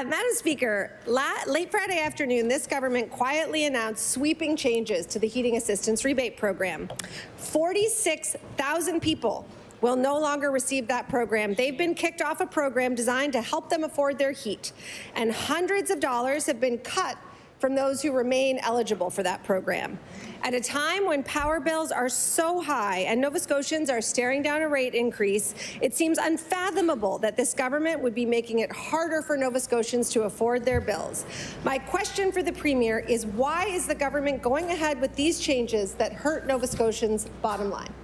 Madam Speaker, late Friday afternoon, this government quietly announced sweeping changes to the heating assistance rebate program. 46,000 people will no longer receive that program. They've been kicked off a program designed to help them afford their heat, and hundreds of dollars have been cut from those who remain eligible for that program. At a time when power bills are so high and Nova Scotians are staring down a rate increase, it seems unfathomable that this government would be making it harder for Nova Scotians to afford their bills. My question for the Premier is, why is the government going ahead with these changes that hurt Nova Scotians' bottom line?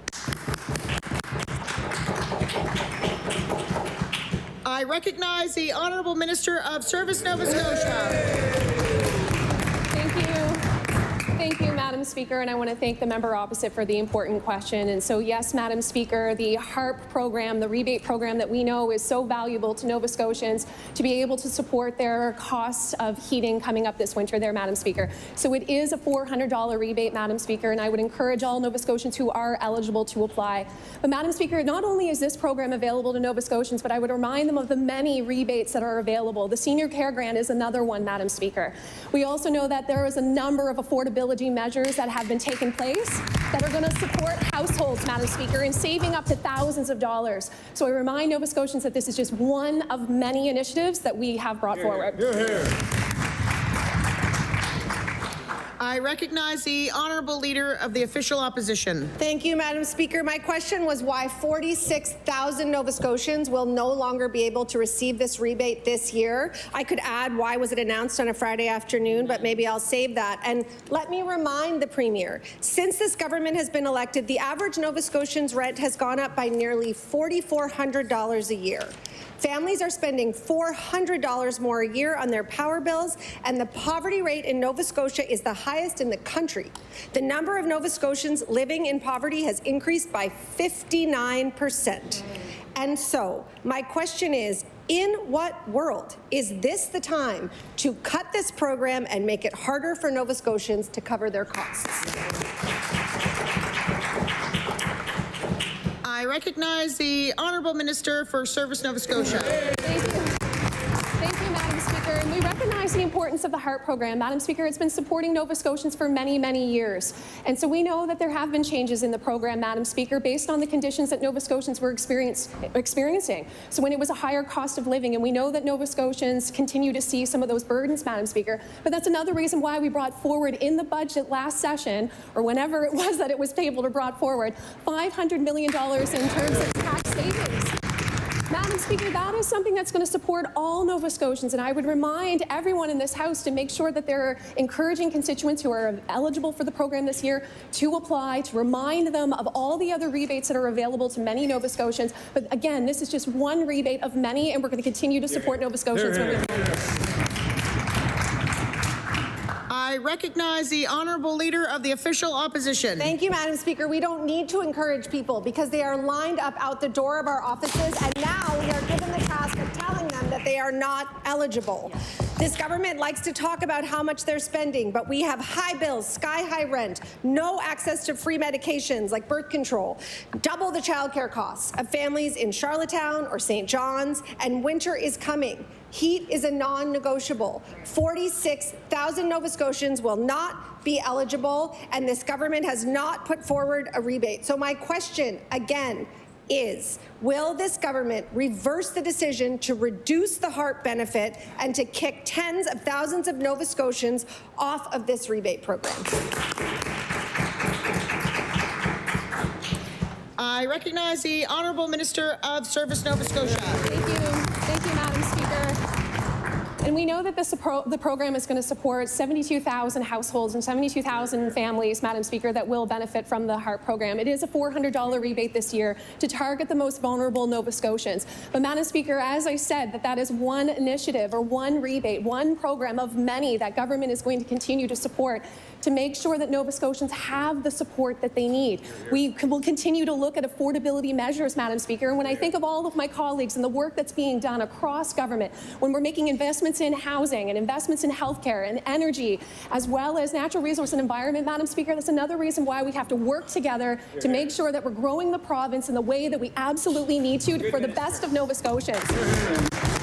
I recognize the Honourable Minister of Service, Nova Scotia. Thank you, Madam Speaker, and I want to thank the member opposite for the important question. And so, yes, Madam Speaker, the HARP program, the rebate program that we know is so valuable to Nova Scotians to be able to support their costs of heating coming up this winter there, Madam Speaker. So it is a $400 rebate, Madam Speaker, and I would encourage all Nova Scotians who are eligible to apply. But, Madam Speaker, not only is this program available to Nova Scotians, but I would remind them of the many rebates that are available. The Senior Care Grant is another one, Madam Speaker. We also know that there is a number of affordability measures that have been taken place that are going to support households, Madam Speaker, in saving up to thousands of dollars. So I remind Nova Scotians that this is just one of many initiatives that we have brought forward. I recognize the Honourable Leader of the Official Opposition. Thank you, Madam Speaker. My question was why 46,000 Nova Scotians will no longer be able to receive this rebate this year. I could add why was it announced on a Friday afternoon, but maybe I'll save that. And let me remind the Premier, since this government has been elected, the average Nova Scotian's rent has gone up by nearly $4,400 a year. Families are spending $400 more a year on their power bills, and the poverty rate in Nova Scotia is the highest in the country. The number of Nova Scotians living in poverty has increased by 59%. And so, my question is, in what world is this the time to cut this program and make it harder for Nova Scotians to cover their costs? I recognize the Honourable Minister for Service, Nova Scotia. Thank you. Thank you, Madam Speaker. And we recognize the importance of the HARP program. Madam Speaker, it's been supporting Nova Scotians for many, many years. And so we know that there have been changes in the program, Madam Speaker, based on the conditions that Nova Scotians were experiencing. So when it was a higher cost of living, and we know that Nova Scotians continue to see some of those burdens, Madam Speaker. But that's another reason why we brought forward in the budget last session, or whenever it was that it was tabled or brought forward, $500 million in terms of tax savings. Madam Speaker, that is something that's going to support all Nova Scotians, and I would remind everyone in this House to make sure that they're encouraging constituents who are eligible for the program this year to apply, to remind them of all the other rebates that are available to many Nova Scotians. But again, this is just one rebate of many, and we're going to continue to support Nova Scotians when we can. I recognize the Honourable Leader of the Official Opposition. Thank you, Madam Speaker. We don't need to encourage people because they are lined up out the door of our offices, and now we are given the task of telling them that they are not eligible. This government likes to talk about how much they're spending, but we have high bills, sky-high rent, no access to free medications like birth control, double the childcare costs of families in Charlottetown or St. John's, and winter is coming. Heat is a non-negotiable. 46,000 Nova Scotians will not be eligible, and this government has not put forward a rebate. So my question, again, is, will this government reverse the decision to reduce the HARP benefit and to kick tens of thousands of Nova Scotians off of this rebate program? I recognize the Honourable Minister of Service, Nova Scotia. Thank you. Thank you, Madam Speaker. And we know that the program is going to support 72,000 households and 72,000 families, Madam Speaker, that will benefit from the HARP program. It is a $400 rebate this year to target the most vulnerable Nova Scotians. But, Madam Speaker, as I said, that is one initiative or one rebate, one program of many that government is going to continue to support to make sure that Nova Scotians have the support that they need. We will continue to look at affordability measures, Madam Speaker. And when I think of all of my colleagues and the work that's being done across government, when we're making investments in housing and investments in healthcare and energy, as well as natural resource and environment, Madam Speaker, that's another reason why we have to work together to make sure that we're growing the province in the way that we absolutely need to for the best of Nova Scotians.